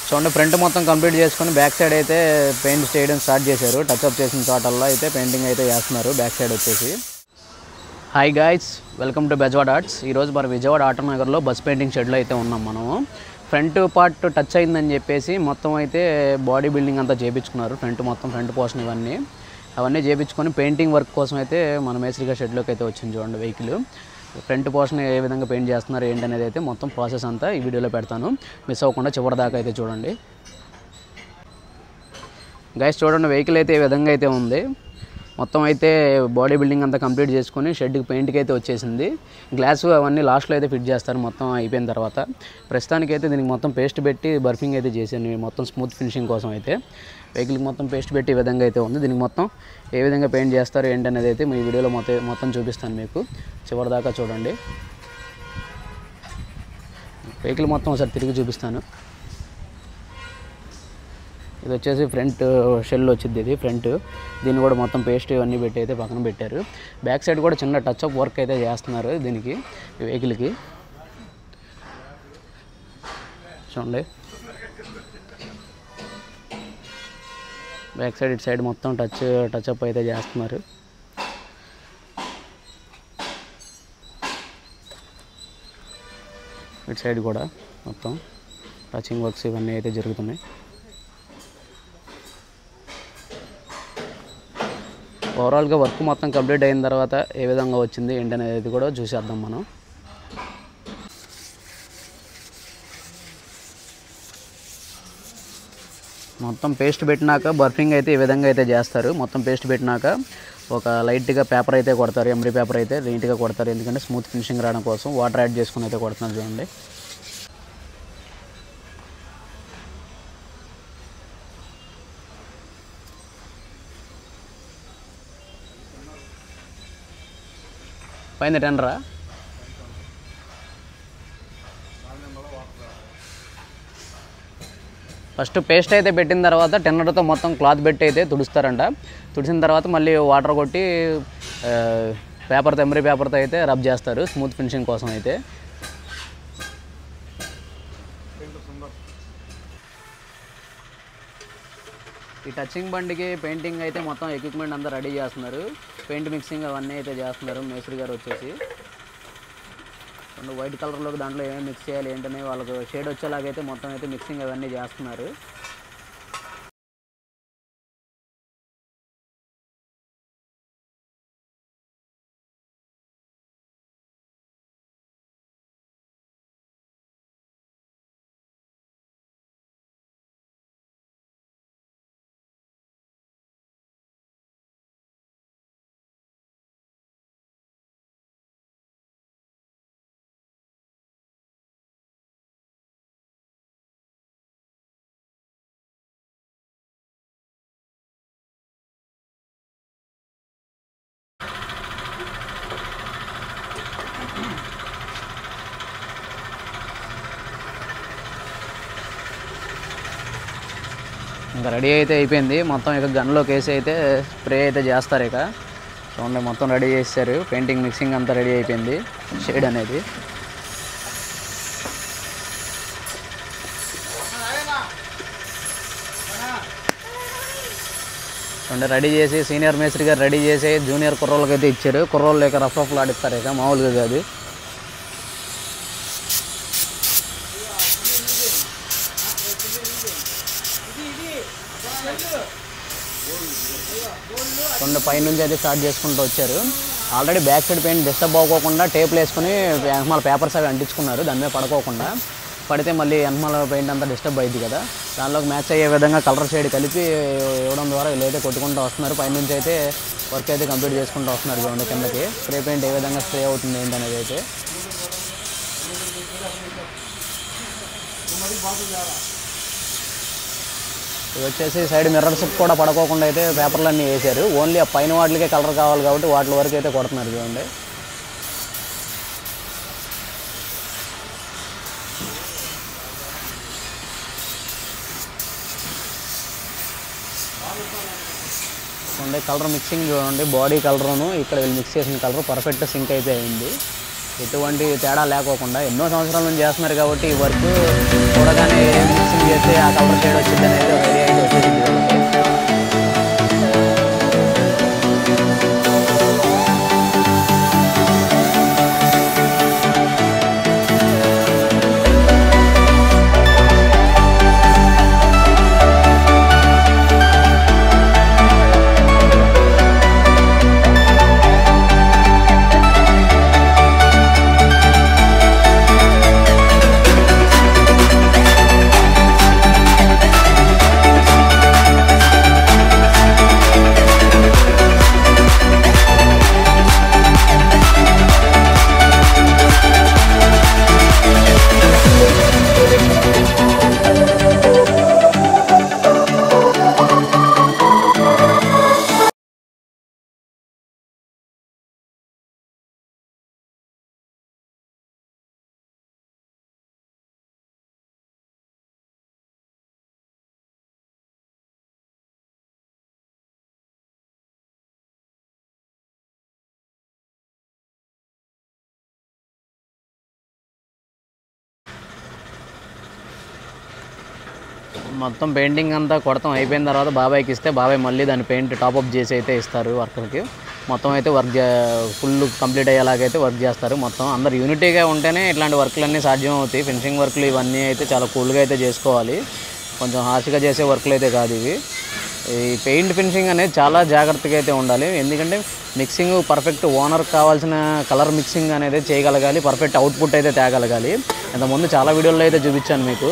చూడండి ఫ్రంట్ మొత్తం కంప్లీట్ చేసుకొని బ్యాక్ సైడ్ అయితే పెయింట్ చేయడం స్టార్ట్ చేశారు. టచ్అప్ చేసిన చోటల్లో అయితే పెయింటింగ్ అయితే చేస్తున్నారు బ్యాక్ సైడ్ వచ్చేసి. Hi guys, welcome to Bezawada arts. ఈరోజు మన విజయవాడ ఆటోనగర్లో బస్ పెయింటింగ్ షెడ్లో అయితే ఉన్నాం మనము. ఫ్రంట్ పార్ట్ టచ్ అయిందని చెప్పేసి మొత్తం అయితే బాడీ బిల్డింగ్ అంతా చేయించుకున్నారు. ఫ్రంట్ పోర్షన్ అవన్నీ చేయించుకొని పెయింటింగ్ వర్క్ కోసం అయితే మన మేస్త్రిగా షెడ్లోకి అయితే వచ్చింది. చూడండి వెహికల్ ఫ్రంట్ పోర్షన్ ఏ విధంగా పెయింట్ చేస్తున్నారు ఏంటనేది అయితే మొత్తం ప్రాసెస్ అంతా ఈ వీడియోలో పెడతాను. మిస్ అవ్వకుండా చివరి దాకా అయితే చూడండి. గైస్ చూడండి వెహికల్ అయితే ఏ విధంగా అయితే ఉంది. మొత్తం అయితే బాడీ బిల్డింగ్ అంతా కంప్లీట్ చేసుకొని షెడ్కి పెయింట్కి అయితే వచ్చేసింది. గ్లాస్ అవన్నీ లాస్ట్లో అయితే ఫిట్ చేస్తారు మొత్తం అయిపోయిన తర్వాత. ప్రస్తుతానికి అయితే దీనికి మొత్తం పేస్ట్ పెట్టి బర్ఫింగ్ అయితే చేశాను మొత్తం స్మూత్ ఫినిషింగ్ కోసం అయితే. వెహికల్కి మొత్తం పేస్ట్ పెట్టి ఈ విధంగా అయితే ఉంది. దీనికి మొత్తం ఏ విధంగా పెయింట్ చేస్తారు ఏంటనేది అయితే మీ వీడియోలో మొత్తం చూపిస్తాను మీకు. చివరిదాకా చూడండి. వెహికల్ మొత్తం ఒకసారి తిరిగి చూపిస్తాను. ఇది వచ్చేసి ఫ్రంట్ షెల్ వచ్చింది. ఇది ఫ్రంట్ దీన్ని కూడా మొత్తం పేస్ట్ ఇవన్నీ పెట్టి అయితే పక్కన పెట్టారు. బ్యాక్ సైడ్ కూడా చిన్న టచ్అప్ వర్క్ అయితే చేస్తున్నారు దీనికి వెహికల్కి. చూడండి బ్యాక్ సైడ్ ఇటు సైడ్ మొత్తం టచ్అప్ అయితే చేస్తున్నారు. ఇటు సైడ్ కూడా మొత్తం టచింగ్ వర్క్స్ ఇవన్నీ అయితే జరుగుతున్నాయి. ఓవరాల్గా వర్క్ మొత్తం కంప్లీట్ అయిన తర్వాత ఏ విధంగా వచ్చింది ఏంటనేది కూడా చూసేద్దాం మనం. మొత్తం పేస్ట్ పెట్టినాక బర్ఫింగ్ అయితే ఈ విధంగా అయితే చేస్తారు. మొత్తం పేస్ట్ పెట్టినాక ఒక లైట్గా పేపర్ అయితే కొడతారు. ఎంబ్రీ పేపర్ అయితే నీట్గా కొడతారు. ఎందుకంటే స్మూత్ ఫినిషింగ్ రావడం కోసం వాటర్ యాడ్ చేసుకుని అయితే కొడుతున్నారు. చూడండి పైన టెండరా ఫస్ట్ పేస్ట్ అయితే పెట్టిన తర్వాత టెన్నర్తో మొత్తం క్లాత్ పెట్టి అయితే తుడుస్తారంట. తుడిసిన తర్వాత మళ్ళీ వాటర్ కొట్టి ఎంబ్రీ పేపర్తో అయితే రబ్ చేస్తారు స్మూత్ ఫినిషింగ్ కోసం అయితే. ఈ టచింగ్ బండికి పెయింటింగ్ అయితే మొత్తం ఎక్విప్మెంట్ అంతా రెడీ చేస్తున్నారు. పెయింట్ మిక్సింగ్ అవన్నీ అయితే చేస్తున్నారు మేస్త్రి గారు వచ్చేసి. వైట్ కలర్లోకి దాంట్లో ఏమేమి మిక్స్ చేయాలి ఏంటనే వాళ్ళకు షేడ్ వచ్చేలాగైతే మొత్తం అయితే మిక్సింగ్ అవన్నీ చేస్తున్నారు. ఇంకా రెడీ అయితే అయిపోయింది మొత్తం. ఇక గన్లోకి వేసి అయితే స్ప్రే అయితే చేస్తారు. ఇక చూడండి మొత్తం రెడీ చేశారు. పెయింటింగ్ మిక్సింగ్ అంతా రెడీ అయిపోయింది. షేడ్ అనేది చూడండి రెడీ చేసి సీనియర్ మేస్త్రి గారు రెడీ చేసి జూనియర్ కుర్రోళ్ళకి అయితే ఇచ్చారు. కుర్రోళ్ళు ఇక రఫ్ ఆడిస్తారు. ఇక మామూలుగా కాదు. రెండు పైనుంచి అయితే స్టార్ట్ చేసుకుంటూ వచ్చారు. Already back side paint disturb అవ్వకుండా టేప్లు వేసుకుని వెనకాల పేపర్స్ అవి అంటించుకున్నారు. దాని మీద పడుకోకుండా. పడితే మళ్ళీ వెనకాల పెయింట్ అంతా డిస్టర్బ్ అయింది కదా. దానిలోకి మ్యాచ్ అయ్యే విధంగా కలర్ షేడ్ కలిపి ఇవ్వడం ద్వారా వీళ్ళైతే కొట్టుకుంటూ వస్తున్నారు. పైనుంచి అయితే వర్క్ అయితే కంప్లీట్ చేసుకుంటూ వస్తున్నారు. చూడండి కిందకి స్ప్రే పెయింట్ ఏ విధంగా స్ప్రే అవుతుంది ఏంటనేది అయితే. ఇది వచ్చేసి సైడ్ మిర్రర్స్ కూడా పడుకోకుండా అయితే పేపర్లు అన్నీ వేశారు. ఓన్లీ ఆ పైన వాటికే కలర్ కావాలి కాబట్టి వాటి వరకు అయితే కొడుతున్నారు. చూడండి చూడండి కలర్ మిక్సింగ్ చూడండి. బాడీ కలరును ఇక్కడ వీళ్ళు మిక్స్ చేసిన కలర్ పర్ఫెక్ట్ సింక్ అయితే అయింది. ఎటువంటి తేడా లేకోకుండా ఎన్నో సంవత్సరాల నుంచి చేస్తున్నారు కాబట్టి ఈ వర్క్ చూడగానే మిక్సింగ్ చేస్తే ఆ కలర్ షేడ్ వచ్చింది అనేది ఒక ఐడియా అయితే వచ్చేసింది వాళ్ళకి. మొత్తం పెయింటింగ్ అంతా కొడతాం అయిపోయిన తర్వాత బాబాయ్కి ఇస్తే బాబాయ్ మళ్ళీ దాన్ని పెయింట్ టాప్అప్ చేసి అయితే ఇస్తారు వర్కర్కి. మొత్తం అయితే ఫుల్ కంప్లీట్ అయ్యేలాగైతే వర్క్ చేస్తారు. మొత్తం అందరు యూనిటీగా ఉంటేనే ఇట్లాంటి వర్క్లన్నీ సాధ్యం అవుతాయి. ఫినిషింగ్ వర్క్లు ఇవన్నీ అయితే చాలా కూల్గా అయితే చేసుకోవాలి, కొంచెం హార్ష్గా చేసే వర్క్లు అయితే కాదు ఇవి. ఈ పెయింట్ ఫినిషింగ్ అనేది చాలా జాగ్రత్తగా అయితే ఉండాలి, ఎందుకంటే మిక్సింగ్ పర్ఫెక్ట్ ఓనర్కి కావాల్సిన కలర్ మిక్సింగ్ అనేది చేయగలగాలి, పర్ఫెక్ట్ అవుట్పుట్ అయితే తేగలగాలి. ఇంతకుముందు చాలా వీడియోల్లో అయితే చూపించాను మీకు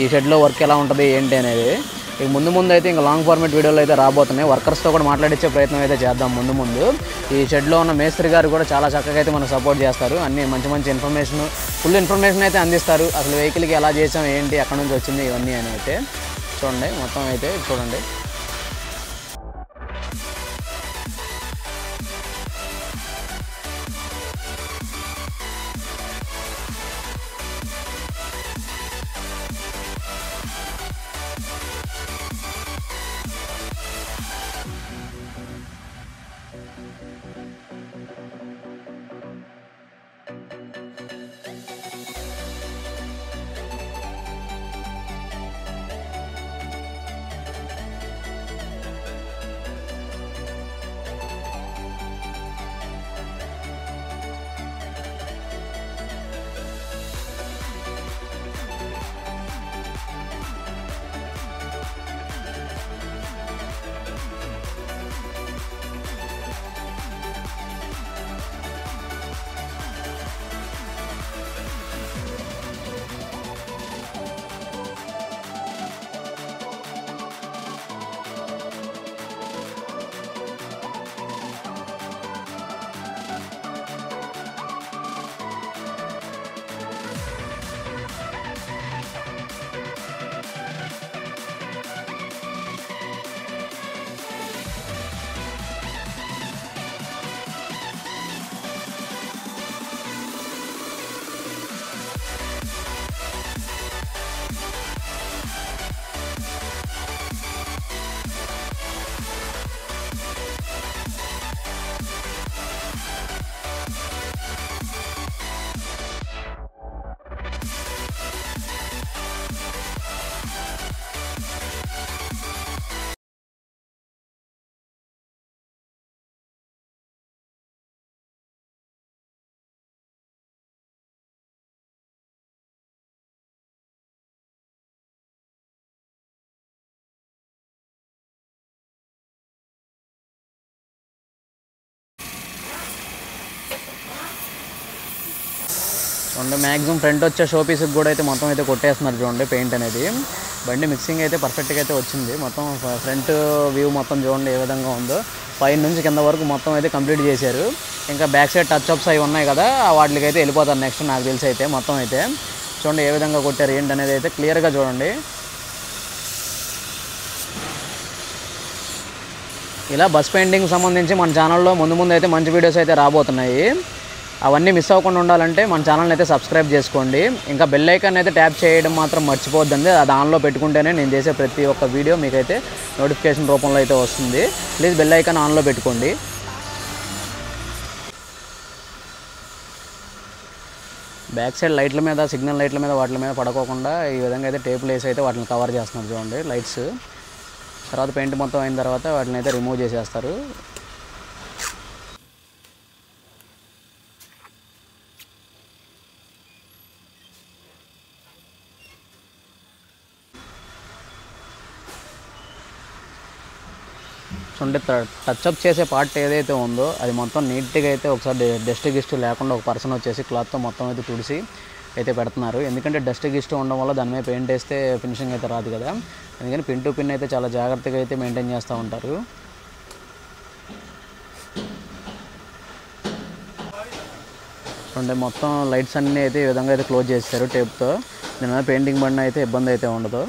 ఈ షెడ్లో వర్క్ ఎలా ఉంటుంది ఏంటి అనేది. ఇక ముందు అయితే ఇంకా లాంగ్ ఫార్మేట్ వీడియోలు అయితే రాబోతున్నాయి. వర్కర్స్తో కూడా మాట్లాడించే ప్రయత్నం అయితే చేద్దాం ముందు. ఈ షెడ్లో ఉన్న మేస్త్రి గారు కూడా చాలా చక్కగా అయితే మనకు సపోర్ట్ చేస్తారు, అన్ని మంచి ఇన్ఫర్మేషన్, ఫుల్ ఇన్ఫర్మేషన్ అయితే అందిస్తారు. అసలు వెహికల్కి ఎలా చేసాం ఏంటి, ఎక్కడి నుంచి వచ్చింది ఇవన్నీ అని అయితే చూడండి. మొత్తం అయితే చూడండి. చూడండి, మ్యాక్సిమం ఫ్రంట్ వచ్చే షో పీస్కి కూడా అయితే మొత్తం అయితే కొట్టేస్తున్నారు చూడండి పెయింట్ అనేది. బండి మిక్సింగ్ అయితే పర్ఫెక్ట్గా అయితే వచ్చింది. మొత్తం ఫ్రంట్ వ్యూ మొత్తం చూడండి ఏ విధంగా ఉందో, పైన నుంచి కింద వరకు మొత్తం అయితే కంప్లీట్ చేశారు. ఇంకా బ్యాక్ సైడ్ టచ్ అప్స్ అవి ఉన్నాయి కదా, వాటికి అయితే వెళ్ళిపోతారు నెక్స్ట్ నాకు తెలిసి అయితే. మొత్తం అయితే చూడండి ఏ విధంగా కొట్టారు ఏంటి అనేది అయితే క్లియర్గా చూడండి. ఇలా బస్ పెయింటింగ్ సంబంధించి మన ఛానల్లో ముందు అయితే మంచి వీడియోస్ అయితే రాబోతున్నాయి. అవన్నీ మిస్ అవ్వకుండా ఉండాలంటే మన ఛానల్ని అయితే సబ్స్క్రైబ్ చేసుకోండి. ఇంకా బెల్ ఐకాన్ అయితే ట్యాప్ చేయడం మాత్రం మర్చిపోద్దండి. అది ఆన్లో పెట్టుకుంటేనే నేను చేసే ప్రతి ఒక్క వీడియో మీకైతే నోటిఫికేషన్ రూపంలో అయితే వస్తుంది. ప్లీజ్ బెల్ ఐకాన్ ఆన్లో పెట్టుకోండి. బ్యాక్ సైడ్ లైట్ల మీద, సిగ్నల్ లైట్ల మీద, వాటి మీద పడుకోకుండా ఈ విధంగా అయితే టేపులు వేసి అయితే వాటిని కవర్ చేస్తున్నారు చూడండి లైట్స్. తర్వాత పెయింట్ మొత్తం అయిన తర్వాత వాటిని అయితే రిమూవ్ చేసేస్తారు. చూడండి, టచ్అప్ చేసే పార్ట్ ఏదైతే ఉందో అది మొత్తం నీట్గా అయితే ఒకసారి డస్ట్ గిస్ట్ లేకుండా ఒక పర్సన్ వచ్చేసి క్లాత్తో మొత్తం అయితే తుడిసి అయితే పెడుతున్నారు. ఎందుకంటే డస్ట్ గిస్ట్ ఉండడం వల్ల దాని మీద పెయింట్ వేస్తే ఫినిషింగ్ అయితే రాదు కదా. అందుకని పిన్ టు పిన్ అయితే చాలా జాగ్రత్తగా అయితే మెయింటైన్ చేస్తూ ఉంటారు. చూడండి, మొత్తం లైట్స్ అన్నీ అయితే ఈ విధంగా అయితే క్లోజ్ చేస్తారు టేప్తో. దీని మీద పెయింటింగ్ పడిన అయితే ఇబ్బంది అయితే ఉండదు.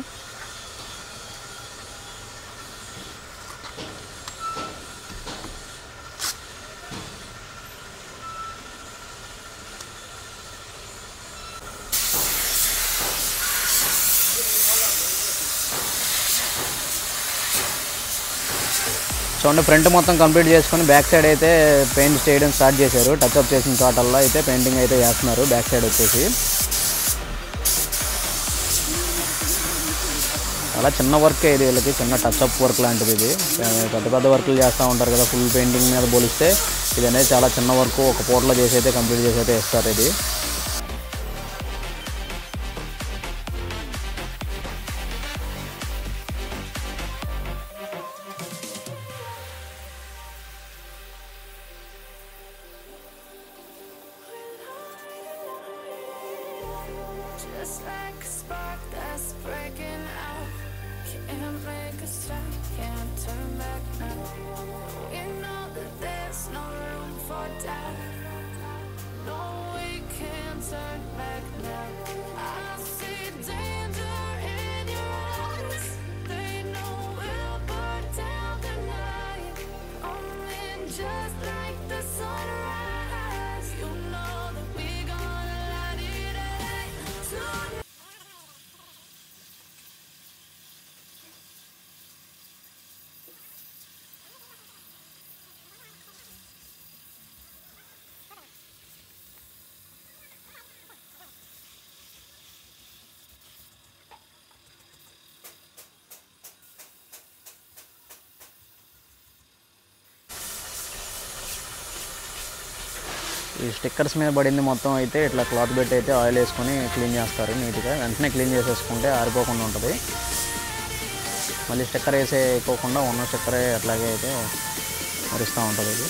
చూడండి, ఫ్రంట్ మొత్తం కంప్లీట్ చేసుకొని బ్యాక్ సైడ్ అయితే పెయింట్ చేయడం స్టార్ట్ చేశారు. టచ్అప్ చేసిన చోటల్లో అయితే పెయింటింగ్ అయితే చేస్తున్నారు బ్యాక్ సైడ్ వచ్చేసి. చాలా చిన్న వర్కే ఇది, వీళ్ళకి చిన్న టచ్అప్ వర్క్ లాంటిది ఇది. పెద్ద పెద్ద వర్క్లు చేస్తూ ఉంటారు కదా ఫుల్ పెయింటింగ్ మీద పోలిస్తే, ఇది అనేది చాలా చిన్న వర్క్, ఒక పూటలో చేసి అయితే కంప్లీట్ చేసి అయితే ఇస్తారు ఇది. Just like a spark that's breaking out, can't make a stop, can't turn back now. We know that there's no room for doubt. No, we can't turn back now. I see danger in your eyes. They know we'll burn down the night. Coming just like the sunrise. You know that we gonna light it up tonight. ఈ stickers మీద పడింది మొత్తం అయితే ఇట్లా cloth పెట్టి అయితే oil వేసుకొని clean చేస్తారు నీట్గా. వెంటనే క్లీన్ చేసేసుకుంటే ఆరిపోకుండా ఉంటుంది. మళ్ళీ స్టిక్కర్ వేసే ఎక్కువకుండా ఉన్న స్టిక్కరే అట్లాగే అయితే మరుస్తూ ఉంటుంది ఇది.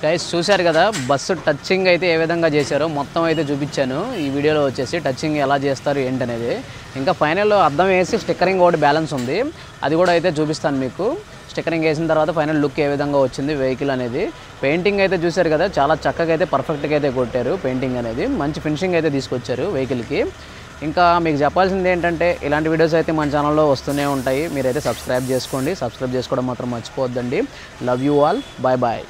గైస్ చూశారు కదా బస్సు టచింగ్ అయితే ఏ విధంగా చేశారో మొత్తం అయితే చూపించాను ఈ వీడియోలో వచ్చేసి. టచింగ్ ఎలా చేస్తారు ఏంటనేది. ఇంకా ఫైనల్లో అద్దం వేసి స్టిక్కరింగ్ ఒకటి బ్యాలెన్స్ ఉంది, అది కూడా అయితే చూపిస్తాను మీకు. స్టిక్కరింగ్ వేసిన తర్వాత ఫైనల్ లుక్ ఏ విధంగా వచ్చింది వెహికల్ అనేది. పెయింటింగ్ అయితే చూశారు కదా, చాలా చక్కగా అయితే పర్ఫెక్ట్గా అయితే కొట్టారు పెయింటింగ్ అనేది. మంచి ఫినిషింగ్ అయితే తీసుకొచ్చారు వెహికల్కి. ఇంకా మీకు చెప్పాల్సింది ఏంటంటే ఇలాంటి వీడియోస్ అయితే మన ఛానల్లో వస్తూనే ఉంటాయి. మీరైతే సబ్స్క్రైబ్ చేసుకోండి. సబ్స్క్రైబ్ చేసుకోవడం మాత్రం మర్చిపోవద్దండి. Love you all. Bye bye.